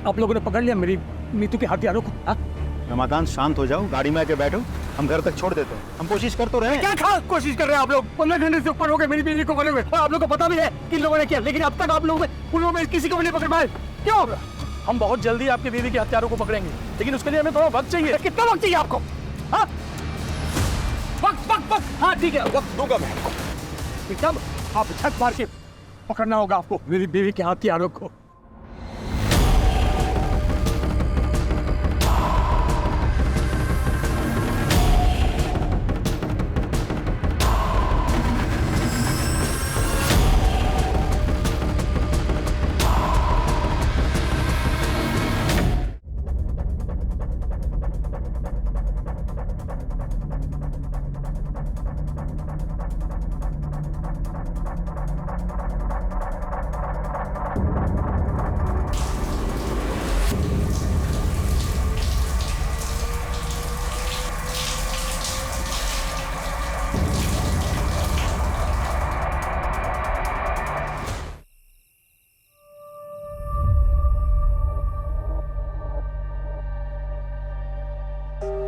आप लोगों ने पकड़ लिया मेरी नीतू के हथियारों को। रमाकांत शांत हो जाओ, गाड़ी में आके बैठो, हम घर तक छोड़ देते हैं। हम कोशिश कर तो रहे हैं। क्या खास कोशिश कर रहे हैं आप लोग? 15 घंटे से ऊपर हो गए मेरी बीवी को पकड़े हुए, और आप लोग को पता भी है किन लोगों ने किया, लेकिन अब तक आप लोगों में किसी को भी नहीं पकड़ पाए। क्यों? हम बहुत जल्दी आपकी बीवी के हत्यारों को पकड़ेंगे, लेकिन उसके लिए हमें थोड़ा वक्त चाहिए। कितना वक्त चाहिए आपको? हाँ वक्त। हाँ ठीक है, वक्त दूंगा मैं आपको। एकदम आप छत मार के पकड़ना होगा आपको मेरी बीवी के हथियारों को।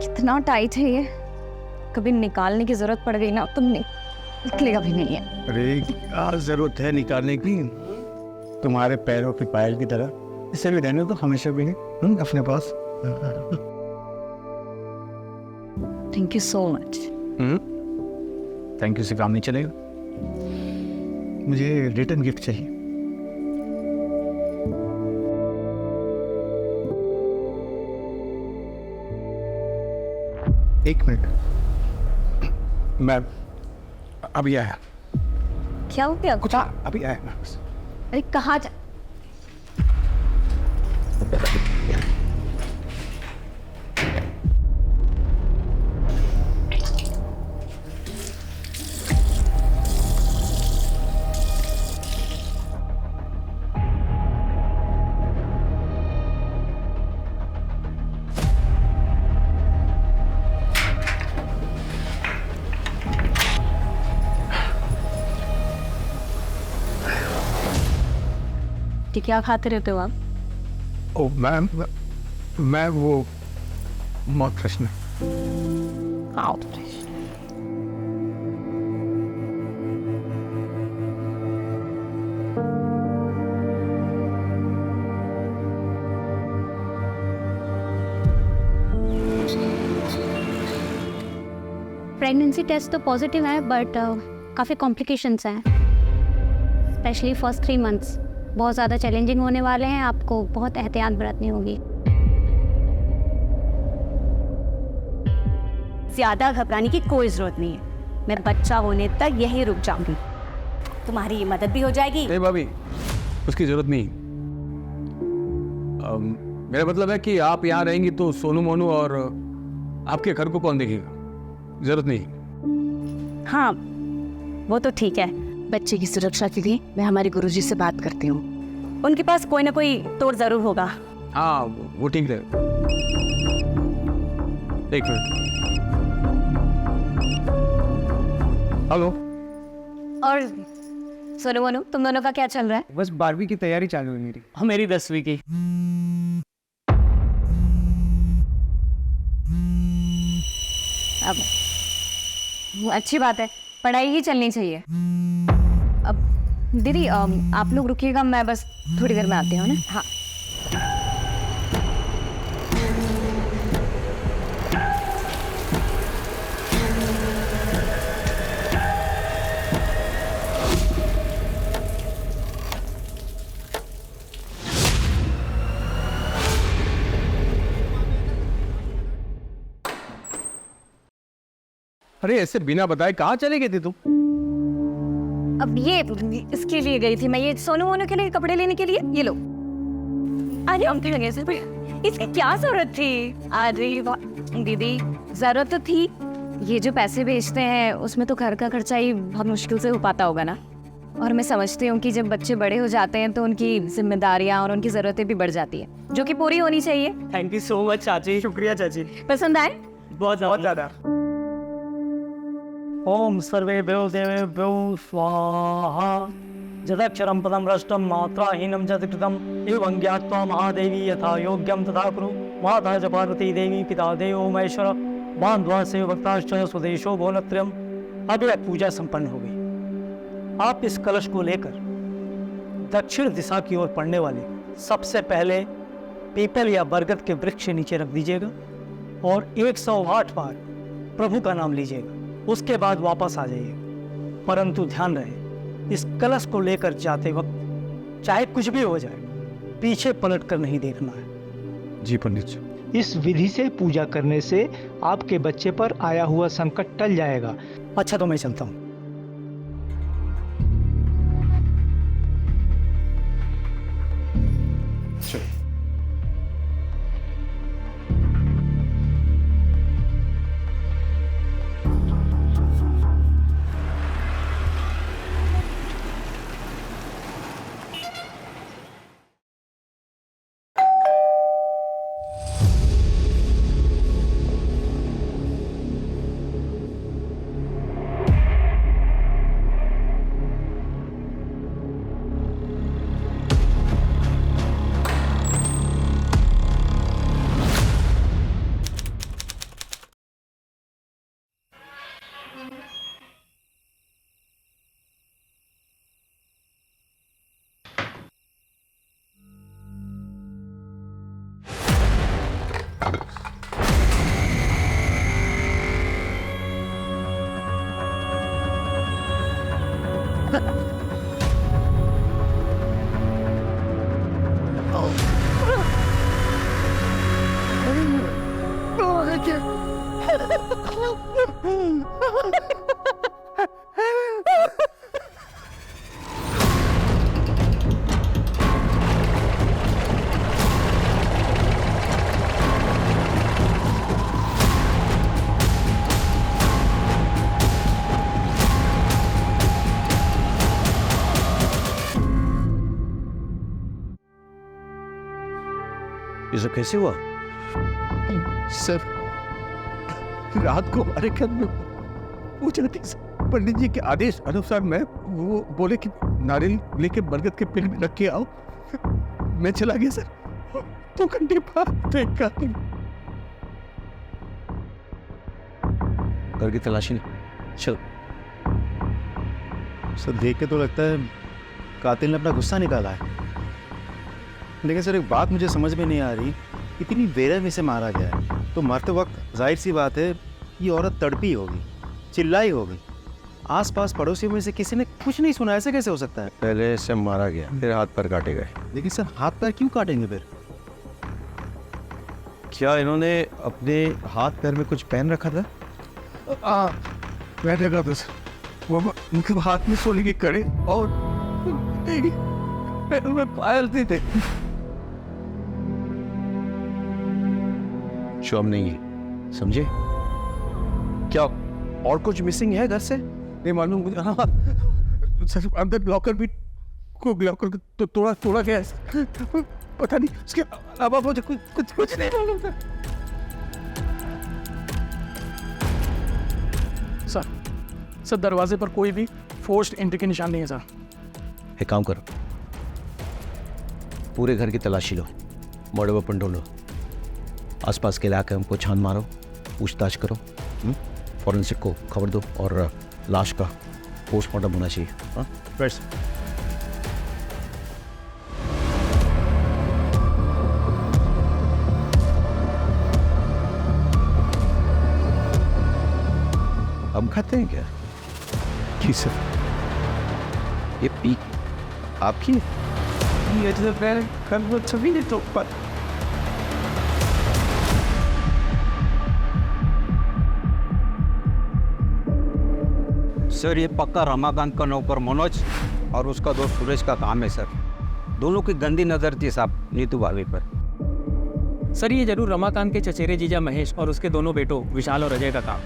कितना टाइट है ये, कभी निकालने की जरूरत पड़ गई ना तो निकलेगा भी नहीं है। अरे क्या जरूरत है निकालने की, तुम्हारे पैरों की पायल की तरह इसे भी रहने तो हमेशा भी नहीं अपने पास। Thank you so much. Thank you से काम नहीं चलेगा, मुझे रिटर्न गिफ्ट चाहिए। एक मिनट, मैं अभी आया। क्या हो गया? कुछ अभी आया मैं बस। अरे कहाँ जा? क्या खाते रहते हो आप? ओ मैम, मैं वो मौत प्रश्न। प्रेगनेंसी टेस्ट तो पॉजिटिव है, बट काफ़ी कॉम्प्लिकेशंस हैं, स्पेशली फर्स्ट 3 मंथ्स बहुत ज़्यादा चैलेंजिंग होने वाले हैं। आपको बहुत एहतियात बरतनी होगी। ज़्यादा घबराने की कोई ज़रूरत नहीं है, मैं बच्चा होने तक यहीं रुक जाऊंगी, तुम्हारी मदद भी हो जाएगी। नहीं भाभी, उसकी जरूरत नहीं। मेरा मतलब है कि आप यहाँ रहेंगी तो सोनू मोनू और आपके घर को कौन देखेगा? जरूरत नहीं। हाँ वो तो ठीक है, बच्चे की सुरक्षा के लिए मैं हमारे गुरुजी से बात करती हूँ। उनके पास कोई ना कोई तोड़ जरूर होगा। हाँ वो ठीक है। एक मिनट। हेलो। और सोनू मोनू, तुम दोनों का क्या चल रहा है? बस 12वीं की तैयारी चालू है मेरी। हाँ मेरी 10वीं की। अब अच्छी बात है, पढ़ाई ही चलनी चाहिए। अब दीदी आप लोग रुकिएगा, मैं बस थोड़ी देर में आती हूँ ना। हाँ अरे ऐसे बिना बताए कहाँ चले गए थे तुम? अब ये इसके लिए गई थी मैं, ये सोनू मोनू के लिए कपड़े लेने के लिए। ये लो। अरे हम लगे इसकी क्या जरूरत थी? अरे दीदी जरूरत तो थी, ये जो पैसे भेजते हैं उसमें तो घर का खर्चा ही बहुत मुश्किल से हो पाता होगा ना। और मैं समझती हूँ कि जब बच्चे बड़े हो जाते हैं तो उनकी जिम्मेदारियाँ और उनकी ज़रूरतें भी बढ़ जाती है, जो कि पूरी होनी चाहिए। थैंक यू सो मच चाची। शुक्रिया चाची। पसंद आए? बहुत ज़्यादा। ओम सर्वे देव स्वाहा। जदक्षरं पदं रष्टं मात्राहीनं च कृतम् एवं ज्ञात्वा महादेवी यथा योग्यं तथा कुरु। माता च पार्वती देवी पिता देवो महेश्वर बांधवा से भक्ताश्च स्वदेशो भोलत्रयम्। अब यह पूजा संपन्न हो गई। आप इस कलश को लेकर दक्षिण दिशा की ओर पड़ने वाले सबसे पहले पीपल या बरगद के वृक्ष के नीचे रख दीजिएगा और 108 बार प्रभु का नाम लीजिएगा। उसके बाद वापस आ जाइएगा। परंतु ध्यान रहे, इस कलश को लेकर जाते वक्त चाहे कुछ भी हो जाए, पीछे पलट कर नहीं देखना है। जी पंडित जी। इस विधि से पूजा करने से आपके बच्चे पर आया हुआ संकट टल जाएगा। अच्छा, तो मैं चलता हूँ। ये सब कैसे हुआ? सर, रात को हमारे घर में पूजा थी सर। पंडित जी के आदेश अनुसार मैं वो बोले कि नारियल लेके बरगद के पेड़ में रख के आओ। मैं चला गया सर। 2 घंटे बाद देखा घर की तलाशी चल। सर देख के तो लगता है कातिल ने अपना गुस्सा निकाला है। लेकिन सर एक बात मुझे समझ में नहीं आ रही, इतनी बेरहमी से मारा गया है तो मरते वक्त जाहिर सी बात है ये औरत तड़पी होगी, चिल्लाई होगी। आसपास पड़ोसियों में से किसी ने कुछ नहीं सुना, ऐसे कैसे हो सकता है? पहले से मारा गया, फिर हाथ पैर काटे गए। लेकिन सर हाथ पैर क्यों काटेंगे फिर? क्या इन्होंने अपने हाथ पैर में कुछ पहन रखा था? मैं देखा था सर, वो उनके हाथ में सोने के कड़े और पैरों में पायल थे। शोम नहीं है, समझे? क्या और कुछ मिसिंग है घर से? नहीं मालूम मुझे। हाँ सर, अंदर लॉकर भी को लॉकर तो तोड़ा गया है। पता नहीं उसके अलावा मुझे कुछ नहीं मालूम था। सर दरवाजे पर कोई भी फोर्स्ड एंट्री के निशान नहीं है सर। एक काम करो, पूरे घर की तलाशी लो, बड़े वेपन ढूंढो, आसपास के इलाके हमको छान मारो, पूछताछ करो, फॉरेंसिक को खबर दो और लाश का पोस्टमार्टम होना चाहिए। हाँ बस। हम खाते हैं क्या? जी सर। ये पीक आपकी है? ये तो फिर कल सभी ने तो सर ये पक्का रमाकांत का नौकर मनोज और उसका दोस्त सुरेश का काम है सर। दोनों की गंदी नज़र थी साहब नीतू भाभी पर। सर ये जरूर रमाकांत के चचेरे जीजा महेश और उसके दोनों बेटों विशाल और अजय का काम।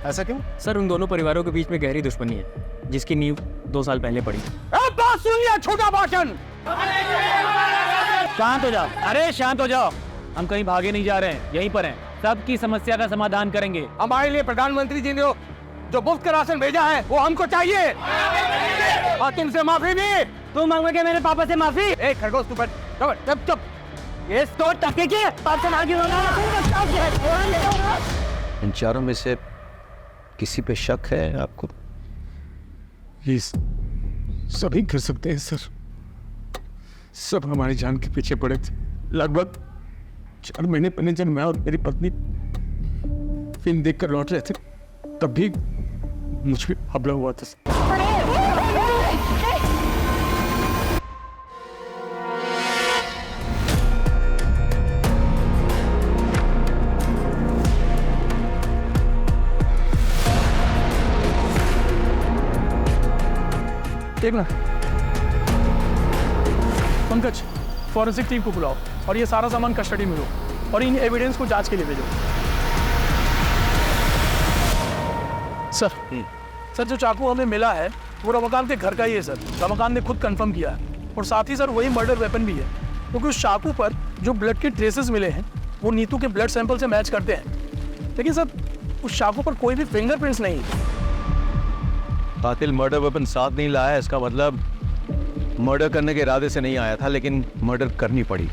ऐसा क्यों? सर उन दोनों परिवारों के बीच में गहरी दुश्मनी है जिसकी नींव 2 साल पहले पड़ी। बात सुनिए, छोटा भाषण। शांत हो जाओ। अरे शांत हो जाओ, हम कहीं भागे नहीं जा रहे हैं, यहीं पर हैं। सबकी समस्या का समाधान करेंगे। हमारे लिए प्रधानमंत्री जी ने जो मुफ्त का राशन भेजा है वो हमको चाहिए और तुमसे माफी भी। तू मांगोगे मेरे पापा से माफी? ए खरगोश तू बैठ, चुप चुप। ये तो टके की बात से आगे होना। इन चारों में से किसी पे शक है आपको? प्लीज, सभी कर सकते हैं सर। सब हमारी जान के पीछे पड़े थे। लगभग 4 महीने पहले जब मैं और मेरी पत्नी फिल्म देखकर लौट रहे थे, तब भी मुझ पे हमला हुआ था। देखना पंकज, फॉरेंसिक टीम को बुलाओ और ये सारा सामान कस्टडी में लो और इन एविडेंस को जांच के लिए भेजो। सर जो चाकू हमें मिला है वो रमाकांत के घर का ही है सर। रमाकांत ने खुद कंफर्म किया है और साथ ही सर वही मर्डर वेपन भी है, क्योंकि उस चाकू पर जो ब्लड के ट्रेसेस मिले हैं वो नीतू के ब्लड सैंपल से मैच करते हैं, लेकिन सर उस चाकू पर कोई भी फिंगरप्रिंट्स नहीं है। कातिल मर्डर वेपन साथ नहीं लाया, इसका मतलब मर्डर करने के इरादे से नहीं आया था, लेकिन मर्डर करनी पड़ी।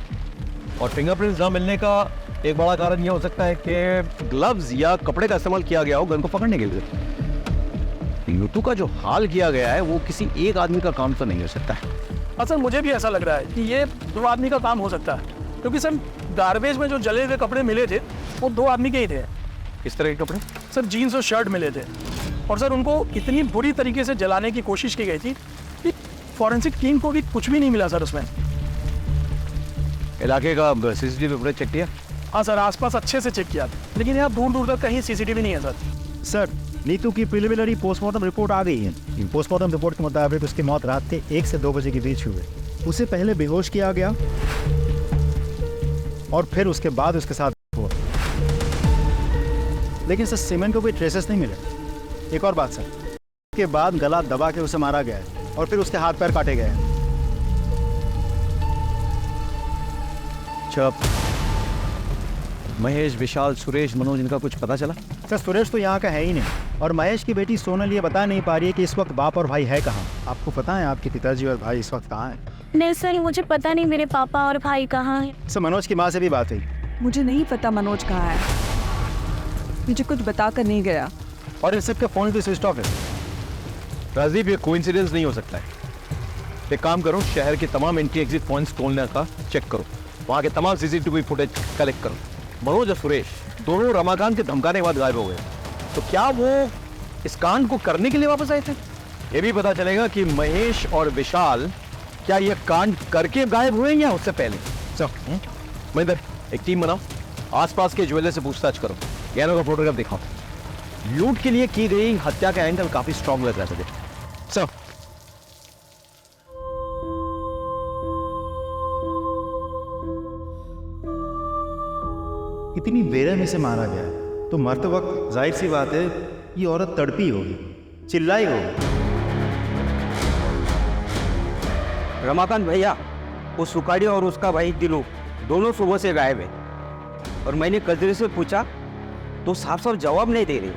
और फिंगरप्रिंट्स ना मिलने का एक बड़ा कारण यह हो सकता है कि ग्लव्स या कपड़े का इस्तेमाल किया गया हो गन को पकड़ने के लिए। नीतू का जो हाल किया गया है वो किसी एक आदमी का काम तो नहीं हो सकता है। सर मुझे भी ऐसा लग रहा है कि ये 2 आदमी का काम हो सकता है, क्योंकि सर गार्बेज में जो जले हुए कपड़े मिले थे वो 2 आदमी के ही थे। किस तरह के कपड़े? सर जीन्स और शर्ट मिले थे, और सर उनको इतनी बुरी तरीके से जलाने की कोशिश की गई थी कि फॉरेंसिक टीम को भी कुछ भी नहीं मिला सर उसमें। इलाके का सीसीटीवी फुटेज चेक किया? हाँ सर, आसपास अच्छे से चेक किया, लेकिन यहाँ दूर दूर तक कहीं सीसीटीवी नहीं है सर। सर, नीतू की प्रिलिमिनरी पोस्टमार्टम रिपोर्ट आ गई है। पोस्टमार्टम रिपोर्ट के मुताबिक उसकी मौत रात के 1 से 2 बजे के बीच हुई। उसे पहले बेहोश किया गया और फिर उसके बाद उसके साथ हुआ, लेकिन सर सीमेंट को कोई ट्रेसेस नहीं मिले। एक और बात सर, उसके बाद गला दबा के उसे मारा गया है और फिर उसके हाथ पैर काटे गए हैं। चुप। महेश, विशाल, सुरेश, मनोज, इनका कुछ पता चला? सर सुरेश तो यहाँ का है ही नहीं, और महेश की बेटी सोनल ये बता नहीं पा रही है कि इस वक्त बाप और भाई है कहाँ। आपको पता है आपके पिताजी और भाई इस वक्त कहाँ हैं? नहीं सर, मुझे पता नहीं मेरे पापा और भाई कहाँ हैं। सर मनोज की माँ से भी बात हुई। मुझे नहीं पता मनोज कहाँ है, मुझे कुछ बता कर नहीं गया। और इन सबके फोन भी स्विच ऑफ है। राजीव, ये कोइंसिडेंस नहीं हो सकता है। एक काम करो, शहर के तमाम एंट्री एग्जिट पॉइंट्स खोलने का चेक करो, वहाँ के तमाम सीसीटीवी फुटेज कलेक्ट करो। मनोज और सुरेश दोनों रमाकांत के धमकाने के बाद गायब हो गए, तो क्या वो इस कांड को करने के लिए वापस आए थे? ये भी पता चलेगा कि महेश और विशाल क्या ये कांड करके गायब हुए या उससे पहले। चलो महेंद्र, एक टीम बनाओ, आसपास के ज्वेलर से पूछताछ करो, गहनों का फोटोग्राफ दिखाओ। लूट के लिए की गई हत्या का एंगल काफी स्ट्रांग लग रहा था। चलो। इतनी बेरहमी से मारा गया है तो मरते वक्त जाहिर सी बात है ये औरत तड़पी होगी, चिल्लाई होगी। रमाकांत भैया, वो सुखाड़ी और उसका भाई दिलू दोनों सुबह से गायब है, और मैंने कजरी से पूछा तो साफ साफ जवाब नहीं दे रही।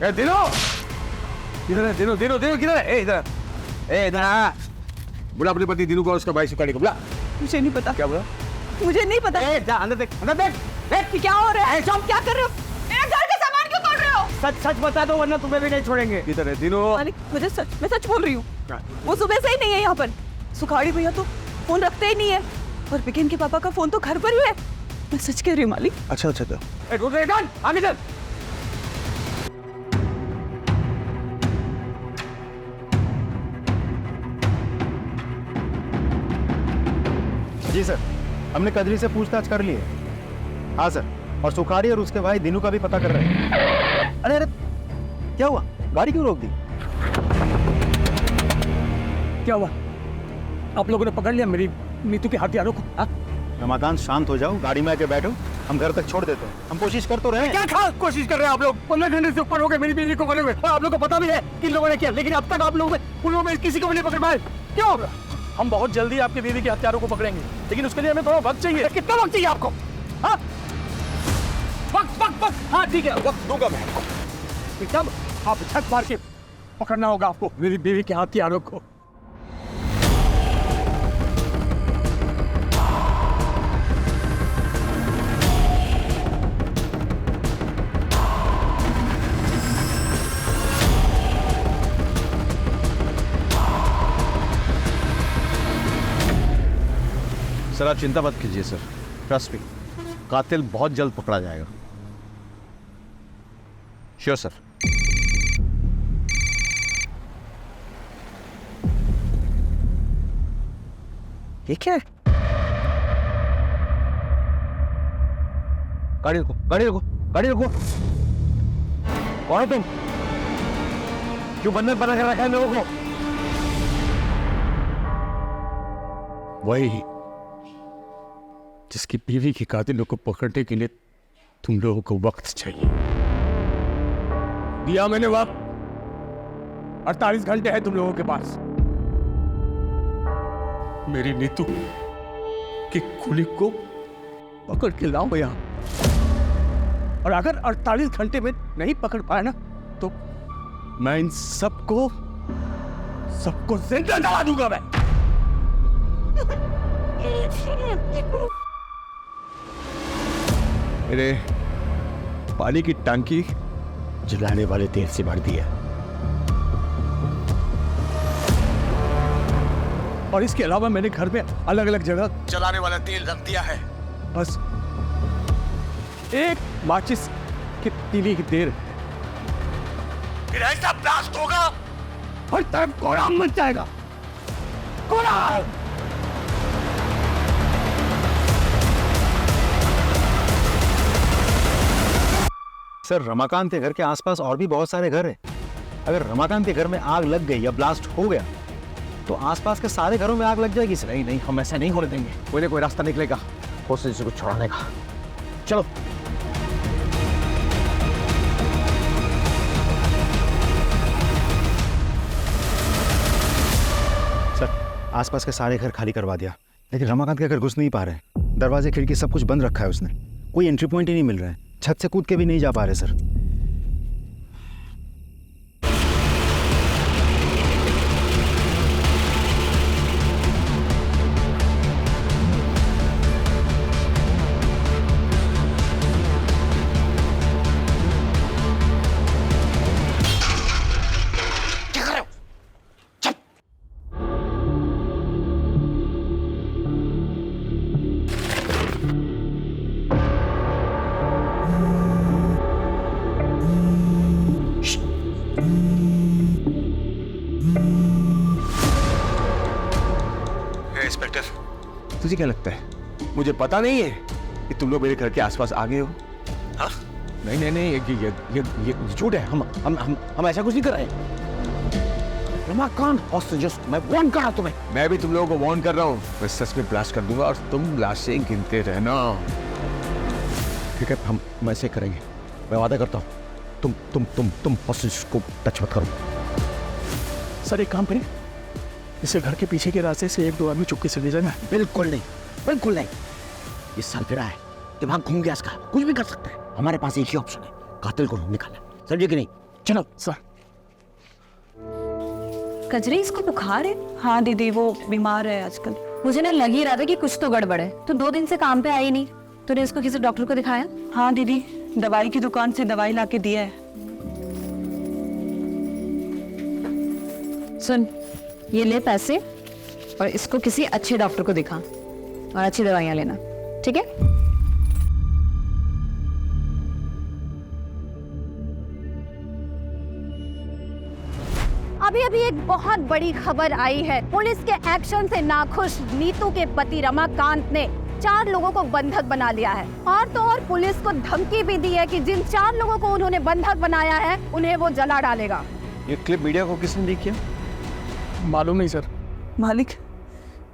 दिनो किधर है? दिनो दिनो दिनो किधर है? इधर इधर बुला अपने पति दिनू को और उसका भाई सुखाड़ी को बुला। मुझे नहीं पता। क्या बोला? मुझे नहीं पता। जा अंदर देख, अंदर देख। देख क्या हो रहा है? तुम क्या कर रहे हो? मेरे घर का सामान क्यों तोड़ रहे हो? सच सच बता दो वरना तुम्हें भी नहीं छोड़ेंगे। किधर है दिनो? मालिक, मैं सच बोल रही हूँ। वो सुबह से ही नहीं है यहाँ पर। सुखाड़ी भैया तो फोन रखते ही नहीं है, और बिकिन के पापा का फोन तो घर पर ही है। मैं सच कह रही हूँ मालिक। अच्छा अच्छा तो आगे चल। जी सर, हमने कदरी से पूछताछ कर ली है। हाँ सर, और सुखाड़ी और उसके भाई दिनू का भी पता कर रहे हैं। अरे अरे क्या हुआ? गाड़ी क्यों रोक दी? क्या हुआ? आप लोगों ने पकड़ लिया मेरी नीतू के हथियारों को? रमाकांत शांत हो जाओ, गाड़ी में आके बैठो। हम घर तक छोड़ देते हैं, हम कोशिश कर तो रहे हैं। क्या खास कोशिश कर रहे हैं आप लोग? 15 घंटे से ऊपर हो गए मेरी बीवी को पकड़े हुए, और आप लोग को पता भी है कि इन लोगों ने किया, लेकिन अब तक आप लोगों में किसी को भी नहीं पकड़ पाए। क्यों? हम बहुत जल्दी आपके बीवी के हत्यारों को पकड़ेंगे, लेकिन उसके लिए हमें थोड़ा वक्त चाहिए। कितना वक्त चाहिए आपको? हाँ वक्त, हाँ ठीक है, वक्त दूंगा मैं आपको। एकदम आप छत मार के पकड़ना होगा आपको मेरी बीवी के हत्यारों को। सर आप चिंता मत कीजिए सर, ट्रस्ट मी, कातिल बहुत जल्द पकड़ा जाएगा। Sure sir. ये क्या है? गाड़ी रुको, गाड़ी रुको, गाड़ी रुको। कौन हो तुम? क्यों बंधन बना कर रखा है लोगों को? वही जिसकी बीवी के कातिलों को पकड़ने के लिए तुम लोगों को वक्त चाहिए। दिया मैंने वक्त, 48 घंटे है तुम लोगों के पास। मेरी नीतू की खुली को पकड़ के लाओ यहां, और अगर 48 घंटे में नहीं पकड़ पाया ना तो मैं इन सबको जिंदा जला दूंगा मैं। मेरे पानी की टंकी जलाने वाले तेल से भर दिया, और इसके अलावा मैंने घर में अलग अलग जगह जलाने वाला तेल रख दिया है। बस एक माचिस की तीली की देर, फिर ऐसा ब्लास्ट होगा हर तरफ कोहराम मच जाएगा। कोहराम। सर रमाकांत के घर के आसपास और भी बहुत सारे घर हैं। अगर रमाकांत के घर में आग लग गई या ब्लास्ट हो गया तो आसपास के सारे घरों में आग लग जाएगी सर। नहीं, हम ऐसा नहीं होने देंगे। कोई ना कोई रास्ता निकलेगा होस्टेज को छुड़ाने का। चलो। सर आसपास के सारे घर खाली करवा दिया, लेकिन रमाकांत के घर घुस नहीं पा रहे। दरवाजे खिड़की सब कुछ बंद रखा है उसने, कोई एंट्री पॉइंट ही नहीं मिल रहा है। छत से कूद के भी नहीं जा पा रहे सर। इंस्पेक्टर, तुझे क्या लगता है मुझे पता नहीं है कि तुम लोग मेरे घर के आसपास आ गए हो? हाँ? नहीं, ये झूठ है। हम ऐसा कुछ नहीं कर रहे। रमाकांत हॉस्टेजेस, मैं वार्न कर रहा हूं तुम्हें। मैं भी तुम लोगों को वार्न कर रहा हूँ। मैं सच में ब्लास्ट कर दूंगा और तुम लाशें गिनते रहना। ठीक है, हम ऐसे करेंगे, मैं वादा करता हूँ। तुम हॉस्टेज को टच मत करो। सर एक काम करें, इसे घर के पीछे के रास्ते से 1-2 आदमी चुपके से ले जाना। बिल्कुल नहीं, बिल्कुल नहीं। इस साल फिर आए, दिमाग घूम गया इसका, कुछ भी कर सकता है। हमारे पास एक ही ऑप्शन है, कातिल को निकालना। समझे कि नहीं? चलो सर। कजरी इसको बुखार है? हाँ दीदी, वो बीमार है आजकल। मुझे ना लग ही रहा था कि कुछ तो गड़बड़ है। तो 2 दिन से काम पे आई नहीं, तूने इसको किसी डॉक्टर को दिखाया? हाँ दीदी, दवाई की दुकान से दवाई लाके दिया है। सुन, ये ले पैसे और इसको किसी अच्छे डॉक्टर को दिखा और अच्छी दवाइयां लेना, ठीक है? अभी एक बहुत बड़ी खबर आई है। पुलिस के एक्शन से नाखुश नीतू के पति रमाकांत ने 4 लोगों को बंधक बना लिया है, और तो और पुलिस को धमकी भी दी है कि जिन 4 लोगों को उन्होंने बंधक बनाया है उन्हें वो जला डालेगा। ये क्लिप मीडिया को किसने लीक किया? मालूम नहीं सर। मालिक,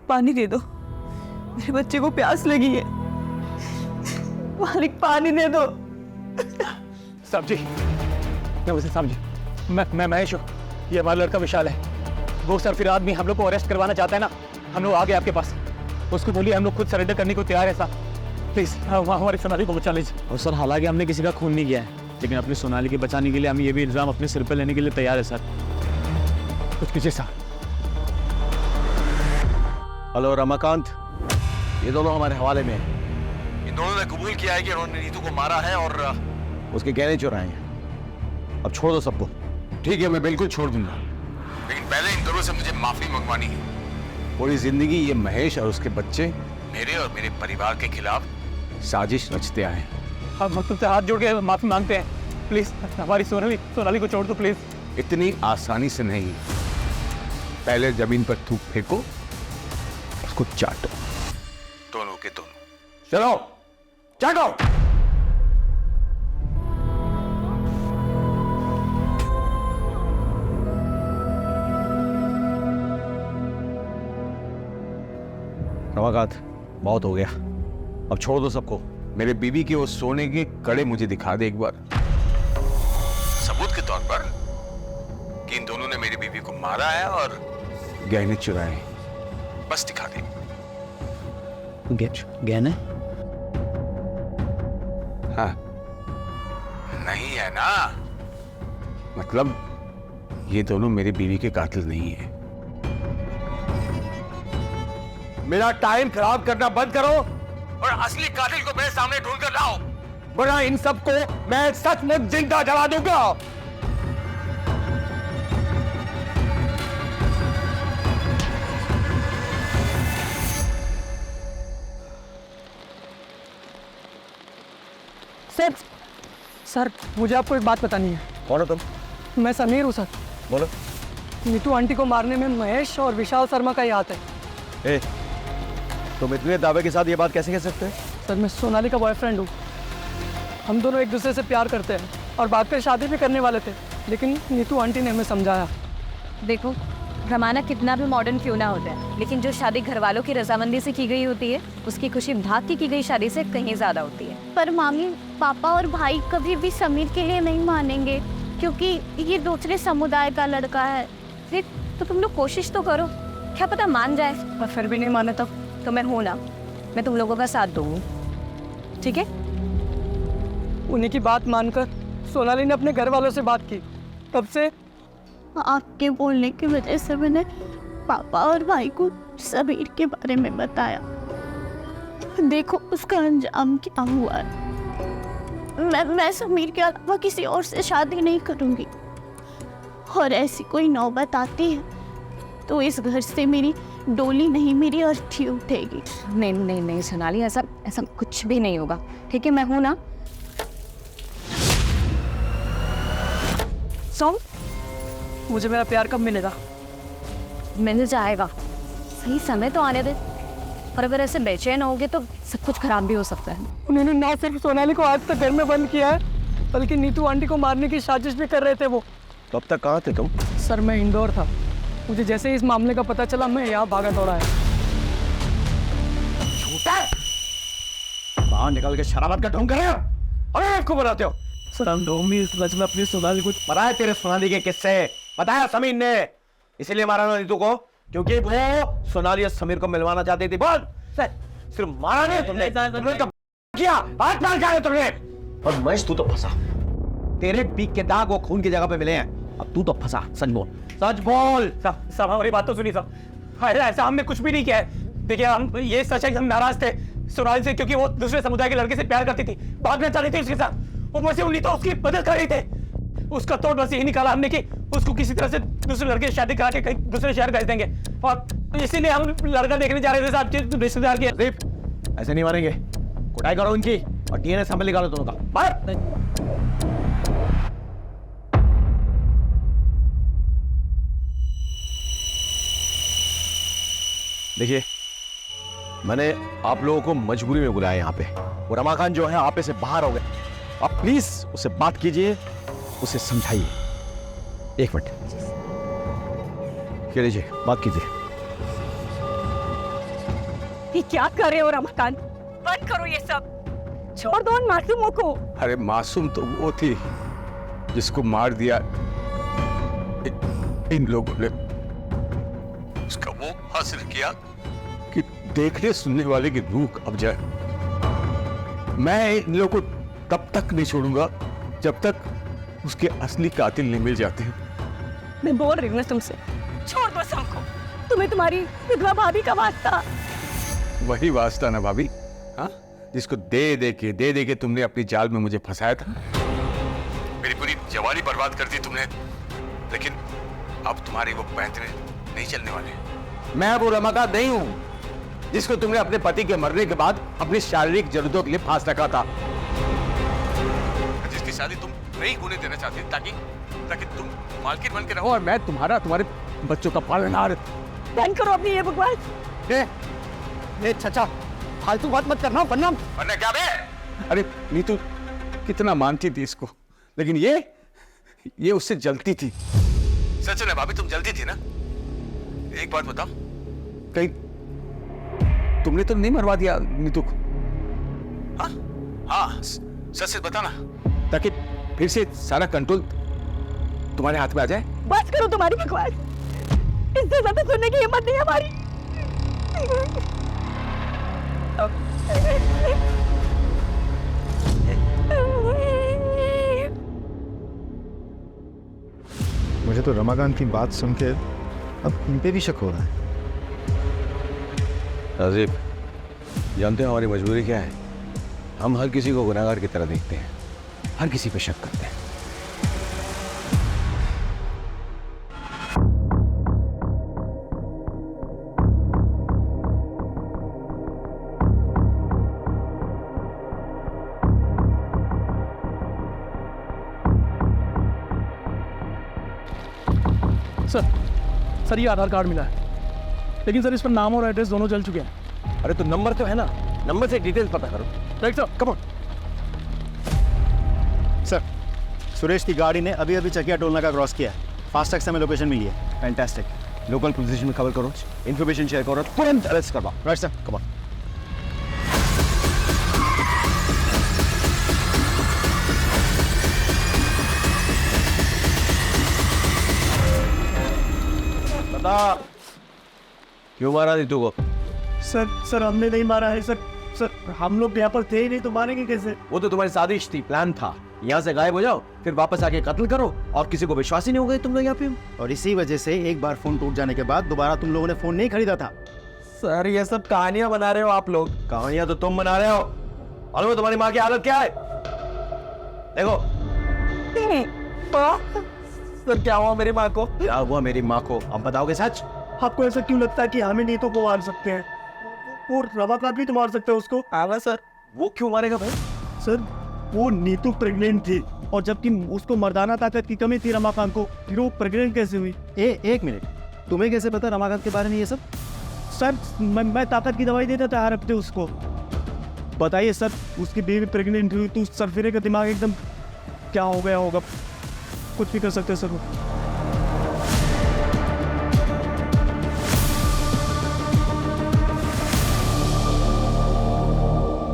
पानी दे दो, मेरे बच्चे को प्यास लगी है। मालिक पानी दे दो। साहब जी, नमस्ते साहब जी, मैं महेश हूँ, ये हमारा लड़का विशाल है। वो सर फिर आदमी हम लोग को अरेस्ट करवाना चाहता है ना, हम लोग आ गए आपके पास। उसको बोलिए हम लोग खुद सरेंडर करने को तैयार है साहब, प्लीज हमारी सोनाली को बचा लीजिए। और सर हालांकि हमने किसी का खून नहीं किया है, लेकिन अपनी सोनाली के बचाने के लिए हम ये भी इल्ज़ाम अपने सिर पर लेने के लिए तैयार है सर। कुछ कीजिए साहब। हेलो रमाकांत, ये दोनों हमारे हवाले में हैं। इन दोनों ने कबूल किया है कि उन्होंने नीतू को मारा है और उसके गहने चुराए हैं। अब छोड़ दो सबको। ठीक है, मैं बिल्कुल छोड़ दूंगा, लेकिन पहले इन दोनों से मुझे माफी मंगवानी है। पूरी जिंदगी ये महेश और उसके बच्चे मेरे और मेरे परिवार के खिलाफ साजिश रचते आए। हम तुमसे हाथ जोड़ के माफी मांगते हैं, प्लीज हमारी सोनाली को छोड़ दो प्लीज। इतनी आसानी से नहीं, पहले जमीन पर थूक फेंको, उसको चाटो, दोनों के दोनों। चलो चाटो। रमाकांत, बहुत हो गया, अब छोड़ दो सबको। मेरे बीवी के वो सोने के कड़े मुझे दिखा दे एक बार, सबूत के तौर पर कि इन दोनों ने मेरी बीवी को मारा है और गहने चुराए हैं। बस दिखा दे। गहने? हाँ, नहीं है ना, मतलब ये दोनों मेरी बीवी के कातिल नहीं है। मेरा टाइम खराब करना बंद करो और असली कातिल को मेरे सामने ढूंढ कर लाओ, वरना इन सबको मैं सचमुच जिंदा जला दूंगा। सर मुझे आपको एक बात बतानी है। कौन हो तुम? मैं समीर हूँ सर। बोलो। नीतू आंटी को मारने में महेश और विशाल शर्मा का ही हाथ है। ए, तुम इतने दावे के साथ ये बात कैसे कह सकते हैं? सर मैं सोनाली का बॉयफ्रेंड हूँ, हम दोनों एक दूसरे से प्यार करते हैं और बाद में शादी भी करने वाले थे, लेकिन नीतू आंटी ने हमें समझाया। देखो, रमाना कितना भी मॉडर्न क्यों ना होता है, लेकिन जो शादी घर वालों की रजामंदी से की गई होती है, उसकी खुशी भाग की गई शादी से कहीं ज़्यादा होती है। पर मामी, पापा और भाई कभी भी समीर के लिए नहीं मानेंगे, क्योंकि ये दूसरे समुदाय का लड़का है। फिर तो तुम लोग कोशिश तो करो, क्या पता मान जाए। और फिर भी नहीं माने तो मैं हूँ ना, मैं तुम लोगों का साथ दूँगी, ठीक है? उन्हीं की बात मानकर सोनाली ने अपने घर वालों से बात की, तब से आपके बोलने की वजह से मैंने पापा और भाई को समीर के बारे में बताया। देखो उसका अंजाम क्या हुआ है। मैं समीर के अलावा किसी और से शादी नहीं करूंगी, और ऐसी कोई नौबत आती है तो इस घर से मेरी डोली नहीं, मेरी अर्थी उठेगी। नहीं नहीं नहीं सोनाली, ऐसा कुछ भी नहीं होगा, ठीक है? मैं हूँ ना। सो मुझे मेरा प्यार कब मिलेगा? मिल जाएगा, सही समय तो आने दे। और अगर ऐसे बेचैन होगे तो सब कुछ खराब भी हो सकता है। उन्होंने ना सिर्फ सोनाली को आज तक घर में बंद किया है, बल्कि नीतू आंटी को मारने की साजिश भी कर रहे थे वो। तो अब तक कहाँ थे तुम? सर मैं इंदौर था, मुझे जैसे इस मामले का पता चला मैं यहाँ भागा दौड़ा है। बाहर निकल के शराबत का ढोंग कर रहे हो, अरे आपको बनाते हो। सर हम दो में अपनी सोनाली को बताया तेरे सोनाली के किस्से, बताया समीर ने, इसीलिए मारा ना नीतू को, क्योंकि वो सोनाली और समीर को मिलवाना चाहती थी। बोल, सिर्फ मारा नहीं तुमने तो किया, हाथ मार जाए तुमने। और महेश तू तो फंसा, तेरे पीक के दाग वो खून की जगह पे मिले हैं, अब तू तो फंसा। सच बोल, सच बोल। सब हमारी बात तो सुनी सब, ऐसा हमने कुछ भी नहीं किया है। देखिए हम ये सच है कि हम नाराज थे सोनाली से, क्योंकि वो दूसरे समुदाय के लड़के से प्यार करती थी, भागना चाहती थी उसके साथ, ऊपर से उन्हीं तो उसकी मदद कर रही थे। उसका तोड़ बस यही निकाला हमने कि उसको किसी तरह से दूसरे लड़के से शादी करा के कहीं दूसरे शहर भेज देंगे, और इसीलिए हम लड़का देखने जा रहे थे साहब रिश्तेदार के। ऐसे नहीं मारेंगे, कुटाई करो उनकी और डीएनए सैंपल निकालो दोनों का। मार। देखिए, मैंने आप लोगों को मजबूरी में बुलाया यहाँ पे, और रमाकांत जो है आपे से बाहर हो गए। आप प्लीज उससे बात कीजिए, उसे समझाइए। एक मिनट, कह लीजिए, बात कीजिए। ये क्या कर रहे हो रमाकांत? बंद करो ये सब, छोड़ दो उन मासूमों को। अरे मासूम तो वो थी जिसको मार दिया इन लोगों ने। उसका वो हासिल किया कि देखने सुनने वाले की रूह अब जाए। मैं इन लोगों को तब तक नहीं छोड़ूंगा जब तक उसके असली कातिल नहीं मिल जाते। मैं बोल रही हूँ ना तुमसे, छोड़ दो सबको। तुम्हें तुम्हारी विधवा भाभी का वास्ता। वही वास्ता ना भाभी, हाँ, जिसको दे दे के तुमने अपनी जाल में मुझे फंसाया था। मेरी पूरी जवानी बर्बाद कर दी तुमने, लेकिन अब तुम्हारी वो पैंतरे नहीं चलने वाले। मैं वो रमाकांत नहीं हूं जिसको तुमने अपने पति के मरने के बाद अपनी शारीरिक जरूरतों के लिए फांस रखा था, जिसकी शादी तुम नहीं होने देना चाहती ताकि तुम मालकिन बन के रहो और मैं तुम्हारे बच्चों का पालनहार। बंद करो अपनी ये बकवास। चाचा फालतू बात मत करना वरना क्या बे? अरे नीतू कितना मानती थी इसको, लेकिन ये उससे जलती थी। सच है भाभी, तुम जलती थी ना। एक बात बताओ, कहीं तुमने तो नहीं मरवा दिया नीतू को? हाँ, सच बताना ताकि फिर से सारा कंट्रोल तुम्हारे हाथ में आ जाए। बस करो तुम्हारी बकवास, इससे ज्यादा सुनने की हिम्मत नहीं हमारी। मुझे तो रमाकांत की बात सुन के अब इन पे भी शक हो रहा है। राजीव, जानते हैं हमारी मजबूरी क्या है? हम हर किसी को गुनहगार की तरह देखते हैं, हर किसी पे शक करते हैं। सर ये आधार कार्ड मिला है, लेकिन सर इस पर नाम और एड्रेस दोनों जल चुके हैं। अरे तो नंबर तो है ना, नंबर से डिटेल्स पता करो। Right sir, come on. Sir, Suresh की गाड़ी ने अभी अभी चकिया टोल नाका क्रॉस किया है। फास्टैग से हमें लोकेशन मिली है। फैंटास्टिक। लोकल पुलिस में खबर करो, इन्फॉर्मेशन शेयर करो, तुरंत अरेस्ट करवाओ। Right sir, come on. बता, क्यों मारा नीतू को? सर हमने नहीं मारा है सर हम लोग यहाँ पर थे ही नहीं, तो मारेंगे कैसे? वो तो तुम्हारी साजिश थी, प्लान था। यहाँ से गायब हो जाओ, फिर वापस आके कत्ल करो, और किसी को विश्वास ही नहीं हो गया तुम लोग यहाँ पे। और इसी वजह से एक बार फोन टूट जाने के बाद दोबारा तुम लोगों ने फोन नहीं खरीदा था। सर ये सब कहानियां बना रहे हो आप लोग। कहानियां तो तुम बना रहे हो। और तुम्हारी माँ की हालत क्या है देखो। सर क्या हुआ मेरी माँ को? क्या हुआ मेरी माँ को, अब बताओगे सच? आपको ऐसा क्यों लगता है कि हमें नीतू को मार सकते हैं? और रमाकांत भी तो मार सकते हैं उसको। आवा सर, वो क्यों मारेगा भाई? सर वो नीतू प्रेग्नेंट थी, और जबकि उसको मर्दाना ताकत की कमी थी रमाकांत को, फिर वो प्रेग्नेंट कैसे हुई? एक मिनट, तुम्हें कैसे पता रमाकांत के बारे में ये सब? सर मैं ताकत की दवाई देता था हर हफ्ते उसको। बताइए सर, उसकी बेबी प्रेग्नेंट हुई तो सरफिरे का दिमाग एकदम क्या हो गया होगा। कुछ भी कर सकते हैं सर वो।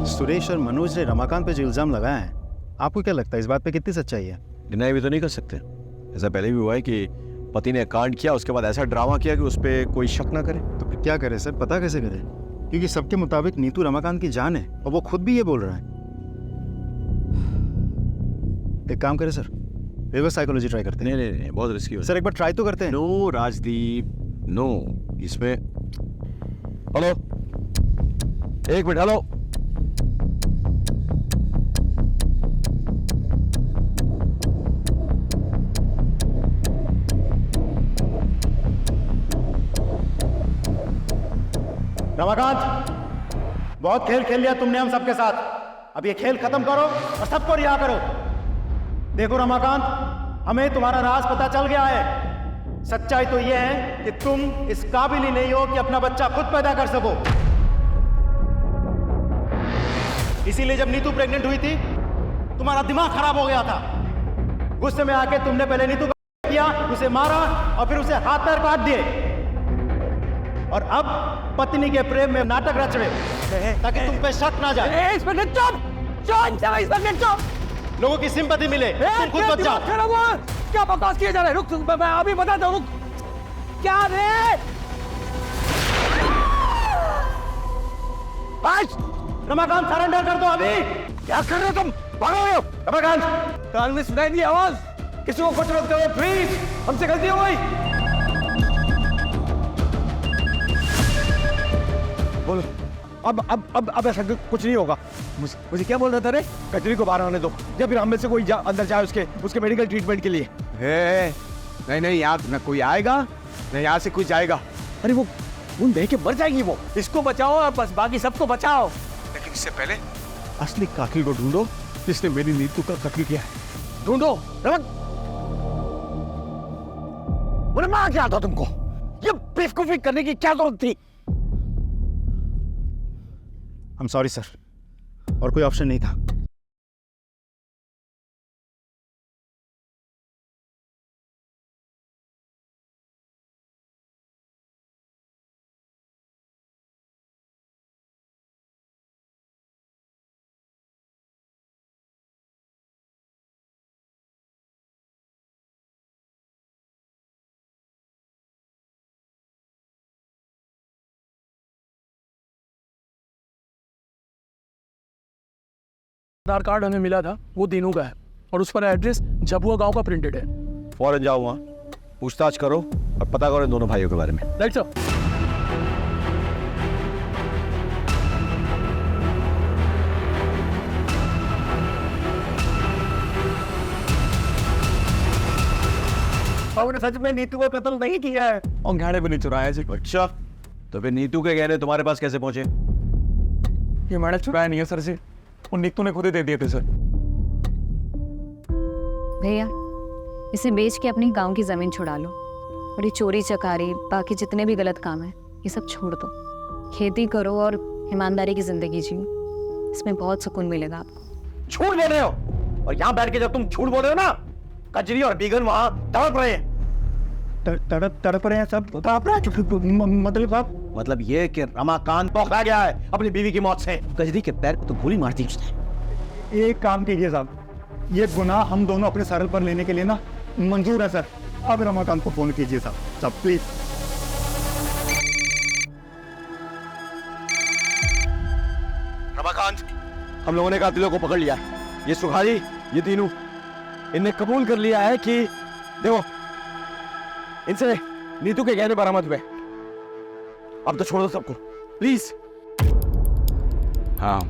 सुरेश और मनोज ने रमाकांत पे जो इल्जाम लगाया है, आपको क्या लगता है इस बात पे कितनी सच्चाई है? डिनाई भी तो नहीं कर सकते। ऐसा पहले भी हुआ है कि पति ने कांड किया, उसके बाद ऐसा ड्रामा किया कि उस पर कोई शक ना करे। तो फिर क्या करे सर, पता कैसे करे? क्योंकि सबके मुताबिक नीतू रमाकांत की जान है, और वो खुद भी ये बोल रहा है। एक काम करे सर, रिवर्स साइकोलॉजी ट्राई करते हैं। नहीं, बहुत रिस्की है सर, एक बार ट्राई तो करते हैं। No Rajdeep, no. इसमें हेलो, एक मिनट, हेलो। रमाकांत, बहुत खेल खेल लिया तुमने हम सबके साथ। अब ये खेल खत्म करो और सबको रिहा करो। देखो रमाकांत, हमें तुम्हारा राज पता चल गया है। सच्चाई तो यह है कि तुम इस काबिल ही नहीं हो कि अपना बच्चा खुद पैदा कर सको। इसीलिए जब नीतू प्रेग्नेंट हुई थी, तुम्हारा दिमाग खराब हो गया था। गुस्से में आके तुमने पहले नीतू का किया, उसे मारा और फिर उसे हाथ पैर काट दिए। और अब पत्नी के प्रेम में नाटक रच रहे हो ताकि तुम पे शक ना जाए। चुप! लोगों की सिंपैथी मिले, तुम खुद बच जाओ। क्या बकवास किए जा रहे हैं? रुक, मैं अभी बताता हूँ। रुक, क्या रे? रमाकांत सरेंडर कर दो अभी। क्या कर रहे हो तुम? भागो रमाकांत। कान में सुनाई दी आवाज? किसी को कुछ मत करो प्लीज, हमसे गलती हो गई। बोलो, अब ऐसा कुछ नहीं होगा। मुझे क्या बोल रहा था रे? कचरी को बाहर आने दो, या फिर हम में से कोई अंदर जाए उसके मेडिकल ट्रीटमेंट के लिए। नहीं, यहाँ न कोई आएगा न यहाँ से कोई जाएगा। अरे वो देख के मर जाएगी वो। इसको बचाओ और बस बाकी सबको बचाओ। लेकिन इससे पहले असली कातिल को ढूंढो जिसने मेरी नीतू का कत्ल किया है। ढूंढो। बोले मार क्या था तुमको? ये बेवकूफी करने की क्या जरूरत थी? I'm sorry सर, और कोई ऑप्शन नहीं था। आधार कार्ड हमें मिला था, वो दीनू का है और उस पर एड्रेस झबुआ गांव का प्रिंटेड है। फौरन जाओ वहाँ, पूछताछ करो और पता करो इन दोनों भाइयों के बारे में। Right sir. हमने सच में नीतू को कत्ल नहीं किया है और गहने भी नहीं चुराया जी। अच्छा, तो फिर नीतू के गहने तुम्हारे पास कैसे पहुंचे? ये मैंने चुराया नहीं है सर जी, वो नीतू ने खुद ही दे दिए थे सर। भैया, इसे बेच के अपनी गांव की जमीन छुड़ा लो और ये चोरी चकारी बाकी जितने भी गलत काम है ये सब छोड़ दो। खेती करो और ईमानदारी की जिंदगी जियो, इसमें बहुत सुकून मिलेगा आपको। झूठ बोल रहे हो, और यहाँ बैठ के जब तुम झूठ बोल रहे हो ना, कजरी और बीगन वहाँ तड़प रहे हैं। तड़प रहे हैं सब? मतलब ये कि रमाकांत पकड़ा गया है अपनी बीवी की मौत से। कजरी के पैर को तो गोली मार दी उसने। एक काम कीजिए साहब, ये गुनाह हम दोनों अपने सर पर लेने के लिए ना मंजूर है सर। अब रमाकांत को फोन कीजिए साहब प्लीज। रमाकांत, हम लोगों ने कातिलों को पकड़ लिया। ये सुखारी, ये तीनों, इनने कबूल कर लिया है कि देखो इनसे नीतू के गहने बरामद हुए। अब तो छोड़ दो सबको प्लीज। हाँ,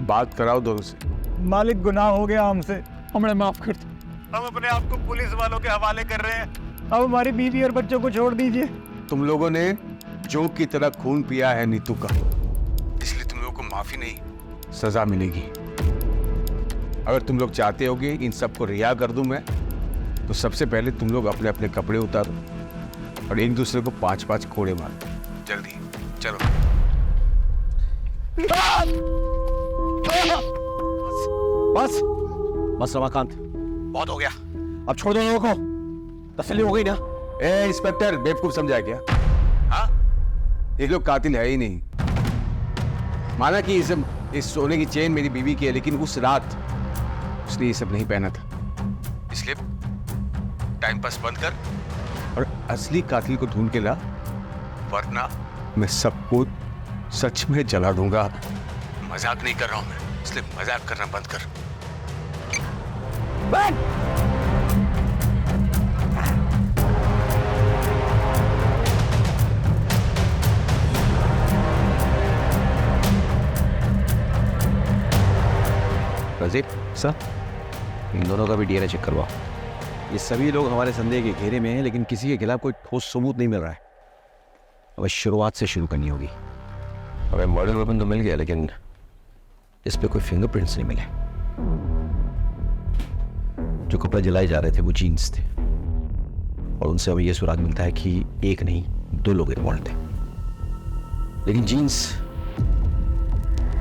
बात कराओ दोनों से। मालिक, गुनाह हो गया हमसे, हमें माफ कर दो। हम अपने आप को पुलिस वालों के हवाले कर रहे हैं। अब हमारी बीवी और बच्चों को छोड़ दीजिए। तुम लोगों ने जोग की तरह खून पिया है नीतू का, इसलिए तुम लोगों को माफी नहीं, सजा मिलेगी। अगर तुम लोग चाहते होगे इन सबको रिहा कर दूं मैं, तो सबसे पहले तुम लोग अपने अपने कपड़े उतारो और एक दूसरे को 5-5 कोड़े मारो। जल्दी चलो। बस रमाकांत, बहुत हो गया। अब छोड़ दो लोगों को, तसल्ली हो गई ना? ए इंस्पेक्टर, बेवकूफ समझा क्या? हाँ, ये लोग कातिल है ही नहीं। माना कि इस सोने की चेन मेरी बीवी की है, लेकिन उस रात उसने ये सब नहीं पहना था। इसलिए टाइम पास बंद कर और असली कातिल को ढूंढ के ला, वरना मैं सबको सच में जला दूंगा। मजाक नहीं कर रहा हूं मैं, इसलिए मजाक करना बंद कर। रजीब सर, इन दोनों का भी डीएनए चेक करवाओ। ये सभी लोग हमारे संदेह के घेरे में हैं, लेकिन किसी के खिलाफ कोई ठोस सबूत नहीं मिल रहा है। अब शुरुआत से शुरू करनी होगी। हमें मर्डर वेपन तो मिल गया, लेकिन इस पे कोई फिंगरप्रिंट्स नहीं मिले। जो कपड़े जलाए जा रहे थे वो जीन्स थे, और उनसे हमें यह सुराग मिलता है कि एक नहीं 2 लोग इन्वॉल्व थे, लेकिन जीन्स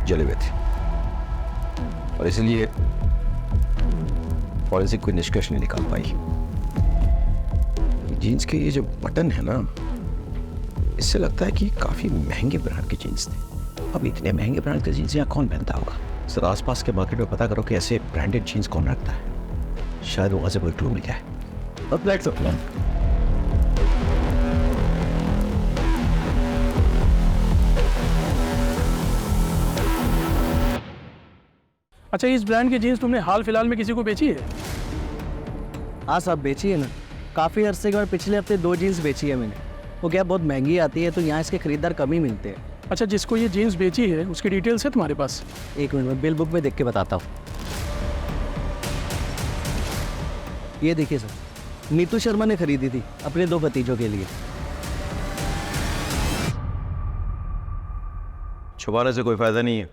जले हुए थे, और इसलिए फॉरेंसिक कोई निष्कर्ष नहीं निकाल पाई। जीन्स के ये जो बटन है ना, इससे लगता है कि काफी महंगे ब्रांड के जीन्स थे। अब इतने महंगे ब्रांड के जीन्स यहाँ कौन पहनता होगा? सर आसपास के मार्केट में पता करो कि ऐसे ब्रांडेड जीन्स कौन रखता है, शायद वहां से कोई क्लू मिल जाए। अब लेट्स गो। अच्छा, इस ब्रांड की जीन्स तुमने हाल फिलहाल में किसी को बेची है? हाँ साहब, बेची है ना। काफ़ी अरसे के बाद पिछले हफ्ते 2 जीन्स बेची है मैंने। वो क्या बहुत महंगी आती है, तो यहाँ इसके खरीदार कम ही मिलते हैं। अच्छा, जिसको ये जीन्स बेची है उसकी डिटेल्स है तुम्हारे पास? एक मिनट में बिल बुक में देख के बताता हूँ। ये देखिए सर, नीतू शर्मा ने खरीदी थी अपने 2 भतीजों के लिए। छुपाने से कोई फायदा नहीं है।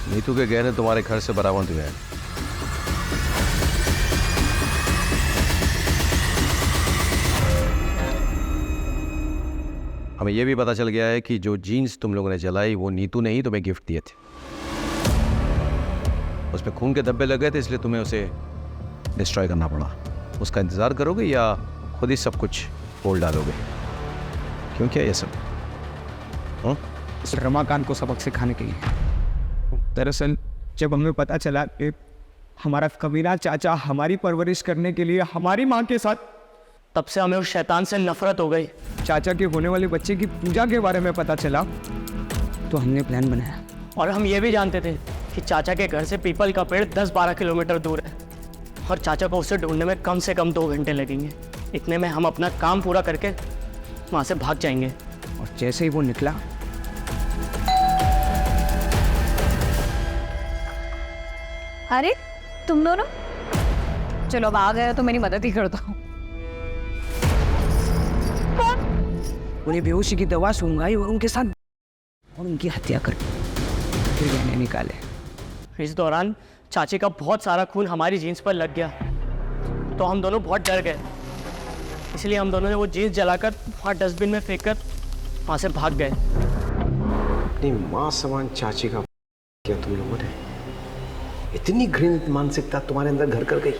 नीतू के गहने तुम्हारे घर से बरामद हुए हैं। हमें यह भी पता चल गया है कि जो जीन्स तुम लोगों ने जलाई वो नीतू ने ही तुम्हें गिफ्ट दिए थे। उसमें खून के धब्बे लग गए थे, इसलिए तुम्हें उसे डिस्ट्रॉय करना पड़ा। उसका इंतजार करोगे या खुद ही सब कुछ बोल डालोगे? क्यों क्या ये सब? रमाकांत को सबक सिखाने के लिए। दरअसल जब हमें पता चला कि हमारा कमीना चाचा हमारी परवरिश करने के लिए हमारी माँ के साथ, तब से हमें उस शैतान से नफरत हो गई। चाचा के होने वाले बच्चे की पूजा के बारे में पता चला तो हमने प्लान बनाया। और हम ये भी जानते थे कि चाचा के घर से पीपल का पेड़ 10-12 किलोमीटर दूर है और चाचा को उसे ढूंढने में कम से कम 2 घंटे लगेंगे। इतने में हम अपना काम पूरा करके वहाँ से भाग जाएंगे। और जैसे ही वो निकला, अरे तुम दोनों, चलो अब आ गए तो मेरी मदद ही कर दो। उन्हें बेहोशी की दवा सुंघाई और उनके साथ और उनकी हत्या कर फिर गहने निकाले। इस दौरान चाची का बहुत सारा खून हमारी जीन्स पर लग गया, तो हम दोनों बहुत डर गए। इसलिए हम दोनों ने वो जीन्स जलाकर वहाँ डस्टबिन में फेंक कर वहाँ से भाग गए। अपनी माँ समान चाची का किया तुम लोगों ने। इतनी घृणित मानसिकता तुम्हारे अंदर घर कर गई।